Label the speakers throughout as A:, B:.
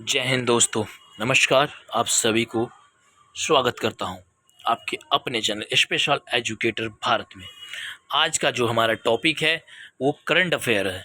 A: जय हिंद दोस्तों। नमस्कार। आप सभी को स्वागत करता हूं आपके अपने चैनल स्पेशल एजुकेटर भारत में। आज का जो हमारा टॉपिक है वो करंट अफेयर है।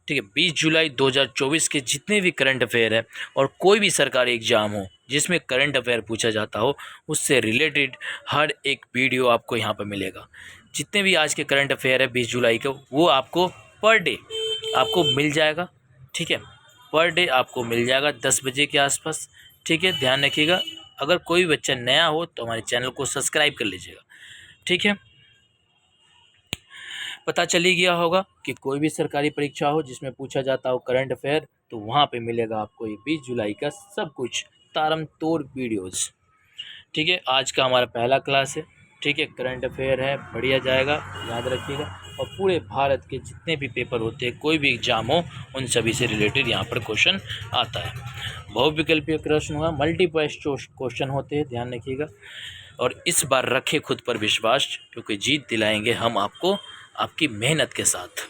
A: ठीक है, 20 जुलाई 2024 के जितने भी करंट अफेयर है और कोई भी सरकारी एग्जाम हो जिसमें करंट अफेयर पूछा जाता हो उससे रिलेटेड हर एक वीडियो आपको यहाँ पर मिलेगा। जितने भी आज के करंट अफेयर है 20 जुलाई को वो आपको पर डे आपको मिल जाएगा। ठीक है, पर डे आपको मिल जाएगा 10 बजे के आसपास। ठीक है, ध्यान रखिएगा। अगर कोई बच्चा नया हो तो हमारे चैनल को सब्सक्राइब कर लीजिएगा। ठीक है, पता चल ही गया होगा कि कोई भी सरकारी परीक्षा हो जिसमें पूछा जाता हो करंट अफेयर तो वहाँ पे मिलेगा आपको ये 20 जुलाई का सब कुछ तारम तोड़ वीडियोज़। ठीक है, आज का हमारा पहला क्लास है। ठीक है, करंट अफेयर है, बढ़िया जाएगा, याद रखिएगा। और पूरे भारत के जितने भी पेपर होते हैं, कोई भी एग्जाम हो, उन सभी से रिलेटेड यहाँ पर क्वेश्चन आता है। बहुविकल्पीय प्रश्न होगा, मल्टीपल चॉइस क्वेश्चन होते हैं, ध्यान रखिएगा। और इस बार रखें खुद पर विश्वास, क्योंकि जीत दिलाएंगे हम आपको आपकी मेहनत के साथ।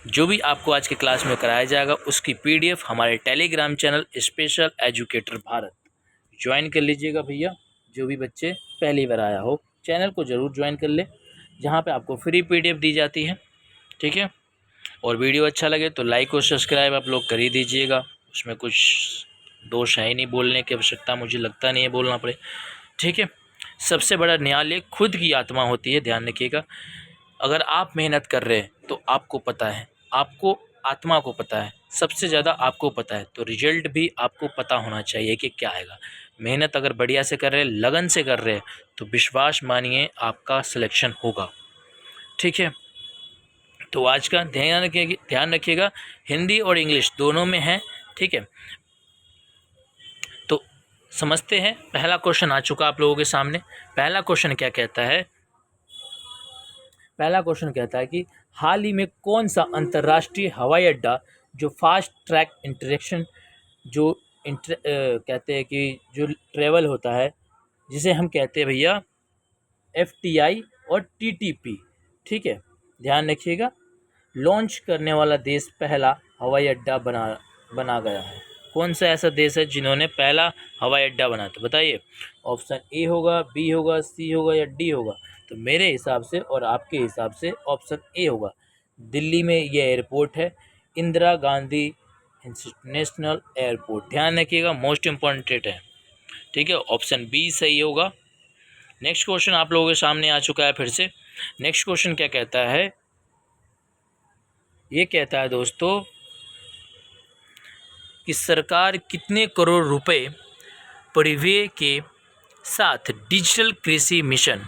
A: जो भी आपको आज के क्लास में कराया जाएगा उसकी PDF हमारे Telegram channel special educator Bharat join कर लीजिएगा भैया। जो भी बच्चे पहली बार आया हो चैनल को ज़रूर ज्वाइन कर ले, जहाँ पे आपको फ्री PDF दी जाती है। ठीक है, और वीडियो अच्छा लगे तो लाइक और सब्सक्राइब आप लोग कर ही दीजिएगा। उसमें कुछ दोष है ही नहीं, बोलने की आवश्यकता मुझे लगता नहीं है बोलना पड़े। ठीक है, सबसे बड़ा न्यायालय खुद की आत्मा होती है, ध्यान रखिएगा। अगर आप मेहनत कर रहे हैं तो आपको पता है, आपको आत्मा को पता है, सबसे ज़्यादा आपको पता है, तो रिजल्ट भी आपको पता होना चाहिए कि क्या आएगा। मेहनत अगर बढ़िया से कर रहे हैं, लगन से कर रहे हैं, तो विश्वास मानिए आपका सिलेक्शन होगा। ठीक है, तो आज का ध्यान रखिएगा, हिंदी और इंग्लिश दोनों में है। ठीक है, तो समझते हैं। पहला क्वेश्चन आ चुका आप लोगों के सामने। पहला क्वेश्चन क्या कहता है? पहला क्वेश्चन कहता है कि हाल ही में कौन सा अंतर्राष्ट्रीय हवाई अड्डा जो फास्ट ट्रैक इंटरेक्शन जो कहते हैं कि जो ट्रेवल होता है, जिसे हम कहते हैं भैया FTI और TTP। ठीक है, ध्यान रखिएगा। लॉन्च करने वाला देश पहला हवाई अड्डा बना गया है। कौन सा ऐसा देश है जिन्होंने पहला हवाई अड्डा बनाया? तो बताइए, ऑप्शन A होगा, B होगा, C होगा या D होगा? तो मेरे हिसाब से और आपके हिसाब से ऑप्शन A होगा। दिल्ली में ये एयरपोर्ट है, इंदिरा गांधी इंटरनेशनल एयरपोर्ट। ध्यान रखिएगा, मोस्ट इम्पॉर्टेंट है। ठीक है, ऑप्शन B सही होगा। नेक्स्ट क्वेश्चन आप लोगों के सामने आ चुका है फिर से। नेक्स्ट क्वेश्चन क्या कहता है? ये कहता है दोस्तों कि सरकार कितने करोड़ रुपए परिव्यय के साथ डिजिटल कृषि मिशन,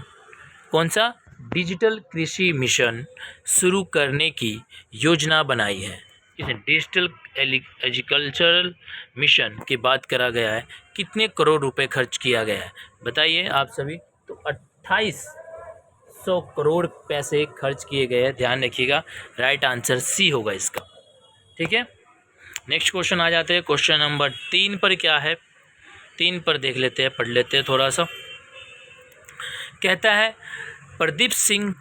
A: कौन सा डिजिटल कृषि मिशन शुरू करने की योजना बनाई है? इस डिजिटल एग्रीकल्चरल मिशन की बात करा गया है, कितने करोड़ रुपए खर्च किया गया है बताइए आप सभी? तो 2800 करोड़ पैसे खर्च किए गए हैं, ध्यान रखिएगा। राइट आंसर C होगा इसका। ठीक है, नेक्स्ट क्वेश्चन आ जाते हैं। क्वेश्चन नंबर 3 पर क्या है? 3 पर देख लेते हैं, पढ़ लेते हैं थोड़ा सा। कहता है प्रदीप सिंह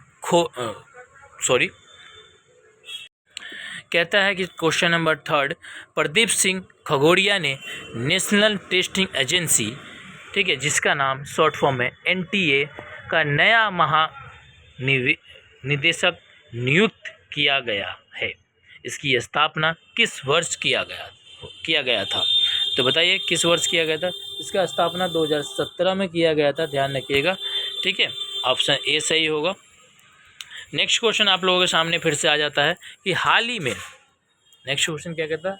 A: कहता है कि क्वेश्चन नंबर 3, प्रदीप सिंह खगोड़िया ने नेशनल टेस्टिंग एजेंसी, ठीक है, जिसका नाम शॉर्ट फॉर्म है NTA, का नया महानिदेशक नियुक्त किया गया है। इसकी स्थापना किस वर्ष किया गया था? तो बताइए किस वर्ष किया गया था? इसका स्थापना 2017 में किया गया था, ध्यान रखिएगा। ठीक है, ऑप्शन A सही होगा। नेक्स्ट क्वेश्चन आप लोगों के सामने फिर से आ जाता है कि हाल ही में, नेक्स्ट क्वेश्चन क्या कहता है?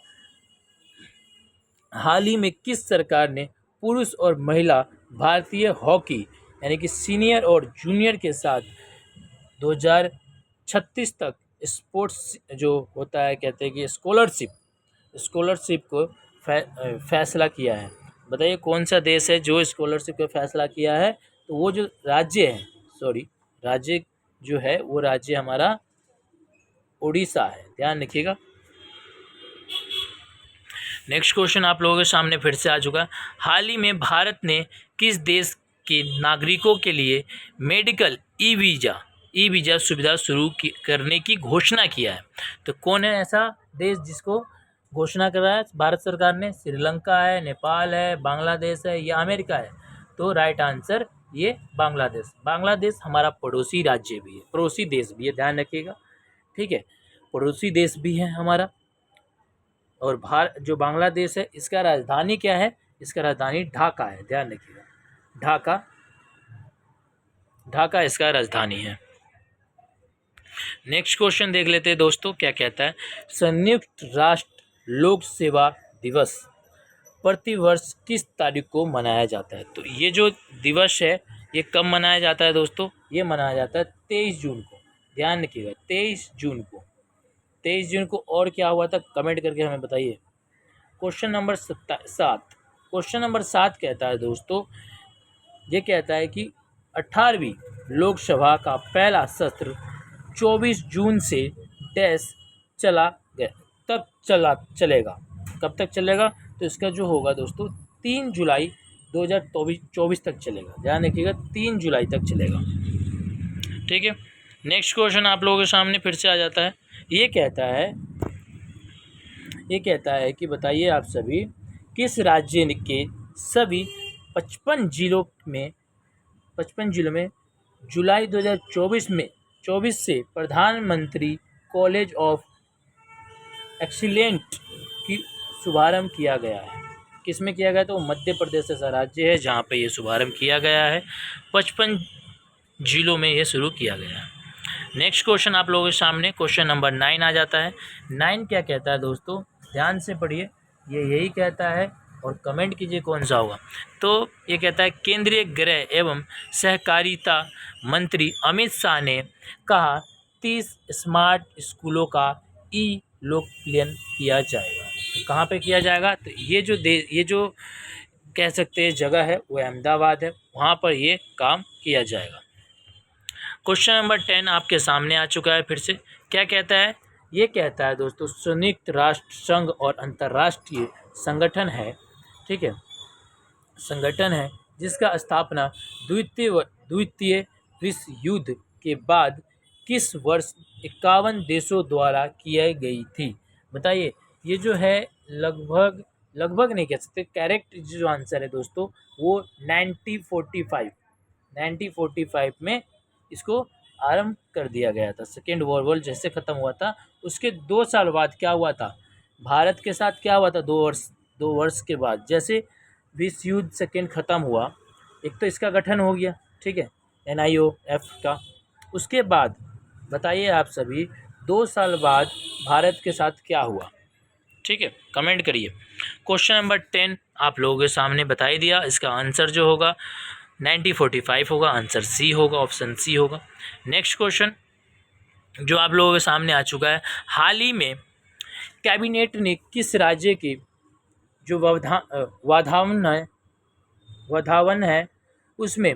A: हाल ही में किस सरकार ने पुरुष और महिला भारतीय हॉकी यानी कि सीनियर और जूनियर के साथ 2036 तक स्पोर्ट्स जो होता है, कहते हैं कि स्कॉलरशिप को फैसला किया है? बताइए कौन सा देश है जो स्कॉलरशिप का फैसला किया है? तो वो जो राज्य है, राज्य जो है वो राज्य हमारा उड़ीसा है, ध्यान रखिएगा। नेक्स्ट क्वेश्चन आप लोगों के सामने फिर से आ चुका है। हाल ही में भारत ने किस देश के नागरिकों के लिए मेडिकल ई वीज़ा सुविधा शुरू करने की घोषणा किया है? तो कौन है ऐसा देश जिसको घोषणा करा है भारत सरकार ने? श्रीलंका है, नेपाल है, बांग्लादेश है या अमेरिका है? तो राइट आंसर ये बांग्लादेश। बांग्लादेश हमारा पड़ोसी राज्य भी है, पड़ोसी देश भी है, ध्यान रखिएगा, ठीक है, पड़ोसी देश भी है हमारा। और जो बांग्लादेश है इसका राजधानी क्या है? इसका राजधानी ढाका है, ध्यान रखिएगा, ढाका, ढाका इसका राजधानी है। नेक्स्ट क्वेश्चन देख लेते हैं दोस्तों, क्या कहता है? संयुक्त राष्ट्र लोक सेवा दिवस प्रतिवर्ष किस तारीख को मनाया जाता है? तो ये जो दिवस है ये कब मनाया जाता है दोस्तों? ये मनाया जाता है 23 जून को, ध्यान रखिएगा, 23 जून को, 23 जून को। और क्या हुआ था कमेंट करके हमें बताइए। क्वेश्चन नंबर 7, क्वेश्चन नंबर 7 कहता है दोस्तों, ये कहता है कि 18वीं लोकसभा का पहला सत्र 24 जून से डैश चला गया, तब चलेगा, कब तक चलेगा? तो इसका जो होगा दोस्तों 3 जुलाई 2024 तक चलेगा, ध्यान रखिएगा, 3 जुलाई तक चलेगा, ठीक है। नेक्स्ट क्वेश्चन आप लोगों के सामने फिर से आ जाता है। ये कहता है कि बताइए आप सभी, किस राज्य के सभी 55 जिलों में जुलाई 2024 से प्रधानमंत्री कॉलेज ऑफ एक्सीलेंट की शुभारंभ किया गया है? किस में किया गया? तो मध्य प्रदेश ऐसा राज्य है जहाँ पे ये शुभारंभ किया गया है, 55 जिलों में ये शुरू किया गया है। नेक्स्ट क्वेश्चन आप लोगों के सामने क्वेश्चन नंबर 9 आ जाता है। 9 क्या कहता है दोस्तों? ध्यान से पढ़िए, ये यही कहता है और कमेंट कीजिए कौन सा होगा। तो ये कहता है, केंद्रीय गृह एवं सहकारिता मंत्री अमित शाह ने कहा 30 स्मार्ट स्कूलों का ई लोकपालन किया जाएगा। तो कहाँ पे किया जाएगा? तो ये जो कह सकते हैं जगह है वो अहमदाबाद है, वहाँ पर ये काम किया जाएगा। क्वेश्चन नंबर 10 आपके सामने आ चुका है फिर से। क्या कहता है? ये कहता है दोस्तों, संयुक्त राष्ट्र संघ और अंतर्राष्ट्रीय संगठन है, ठीक है, संगठन है जिसका स्थापना द्वितीय विश्व युद्ध के बाद किस वर्ष 51 देशों द्वारा की गई थी? बताइए। ये जो है लगभग नहीं कह सकते, करेक्ट जो आंसर है दोस्तों वो 1945 में इसको आरंभ कर दिया गया था। सेकेंड वर्ल्ड जैसे ख़त्म हुआ था उसके 2 साल बाद क्या हुआ था भारत के साथ? क्या हुआ था 2 वर्ष के बाद जैसे विश्व युद्ध सेकेंड ख़त्म हुआ, एक तो इसका गठन हो गया, ठीक है, NIOF का। उसके बाद बताइए आप सभी 2 साल बाद भारत के साथ क्या हुआ? ठीक है, कमेंट करिए। क्वेश्चन नंबर 10 आप लोगों के सामने बता ही दिया, इसका आंसर जो होगा 1945 होगा, आंसर सी होगा, ऑप्शन सी होगा। नेक्स्ट क्वेश्चन जो आप लोगों के सामने आ चुका है, हाल ही में कैबिनेट ने किस राज्य के जो वाधावन है उसमें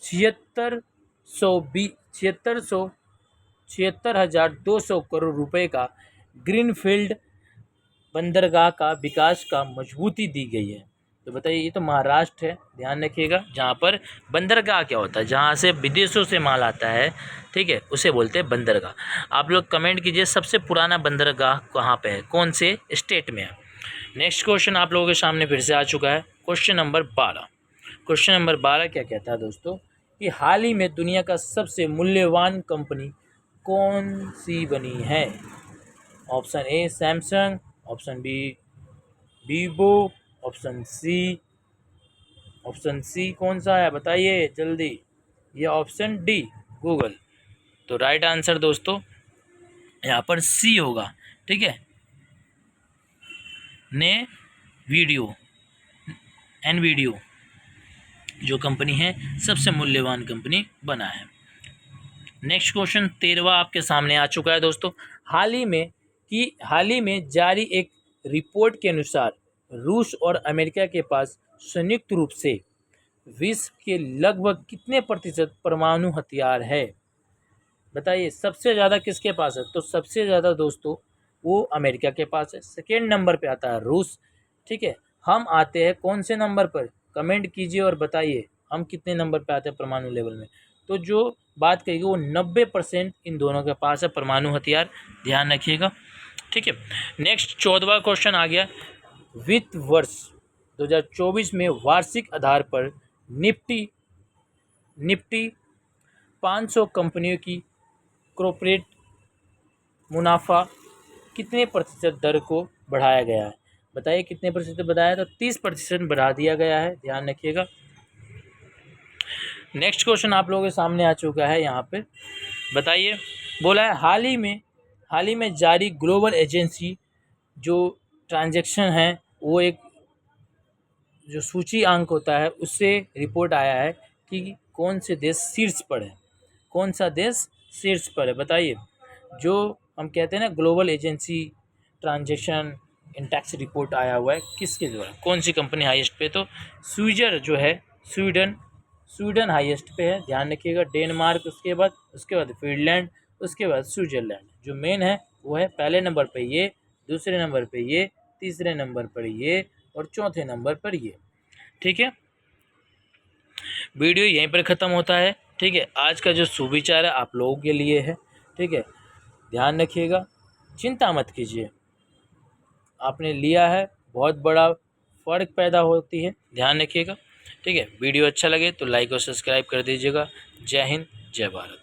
A: 76,200 करोड़ रुपए का ग्रीनफील्ड बंदरगाह का विकास का मजबूती दी गई है? तो बताइए, ये तो महाराष्ट्र है, ध्यान रखिएगा, जहाँ पर बंदरगाह क्या होता है, जहाँ से विदेशों से माल आता है, ठीक है, उसे बोलते हैं बंदरगाह। आप लोग कमेंट कीजिए सबसे पुराना बंदरगाह कहाँ पे है, कौन से स्टेट में है। नेक्स्ट क्वेश्चन आप लोगों के सामने फिर से आ चुका है, क्वेश्चन नंबर 12। क्वेश्चन नंबर 12 क्या कहता है दोस्तों कि हाल ही में दुनिया का सबसे मूल्यवान कंपनी कौन सी बनी है? Option A Samsung, option B Vivo, option C कौन सा है बताइए जल्दी, ये ऑप्शन डी गूगल। तो राइट आंसर दोस्तों यहाँ पर सी होगा, ठीक है, NVIDIA जो कंपनी है सबसे मूल्यवान कंपनी बना है। नेक्स्ट क्वेश्चन 13वां आपके सामने आ चुका है दोस्तों। हाल ही में जारी एक रिपोर्ट के अनुसार रूस और अमेरिका के पास संयुक्त रूप से विश्व के लगभग कितने प्रतिशत परमाणु हथियार है? बताइए सबसे ज़्यादा किसके पास है? तो सबसे ज़्यादा दोस्तों वो अमेरिका के पास है, सेकेंड नंबर पे आता है रूस, ठीक है। हम आते हैं कौन से नंबर पर? कमेंट कीजिए और बताइए हम कितने नंबर पे आते हैं परमाणु लेवल में। तो जो बात कहेगी वो 90% इन दोनों के पास है परमाणु हथियार, ध्यान रखिएगा। ठीक है। नेक्स्ट 14वां क्वेश्चन आ गया, वित्त वर्ष 2024 में वार्षिक आधार पर निफ्टी 500 कंपनियों की कॉर्पोरेट मुनाफा कितने प्रतिशत दर को बढ़ाया गया है? बताइए कितने प्रतिशत बढ़ाया? तो 30% बढ़ा दिया गया है, ध्यान रखिएगा। नेक्स्ट क्वेश्चन आप लोगों के सामने आ चुका है यहाँ पे, बताइए, बोला है हाल ही में जारी ग्लोबल एजेंसी जो ट्रांजैक्शन है वो एक जो सूची अंक होता है उससे रिपोर्ट आया है कि कौन से देश शीर्ष पर है, कौन सा देश शीर्ष पर है? बताइए। जो हम कहते हैं ना global agency transaction index report आया हुआ है, किसके द्वारा, कौन सी कंपनी हाईएस्ट पे? तो स्विट्जर जो है, स्वीडन हाईएस्ट पे है, ध्यान रखिएगा। डेनमार्क, उसके बाद फिनलैंड, उसके बाद स्विट्जरलैंड। जो मेन है वो है पहले नंबर पे ये, दूसरे नंबर पे ये, तीसरे नंबर पर ये और चौथे नंबर पर ये। ठीक है, वीडियो यहीं पर ख़त्म होता है। ठीक है, आज का जो सुविचार है आप लोगों के लिए है। ठीक है, ध्यान रखिएगा, चिंता मत कीजिए, आपने लिया है, बहुत बड़ा फ़र्क पैदा होती है, ध्यान रखिएगा। ठीक है, वीडियो अच्छा लगे तो लाइक और सब्सक्राइब कर दीजिएगा। जय हिंद, जय भारत।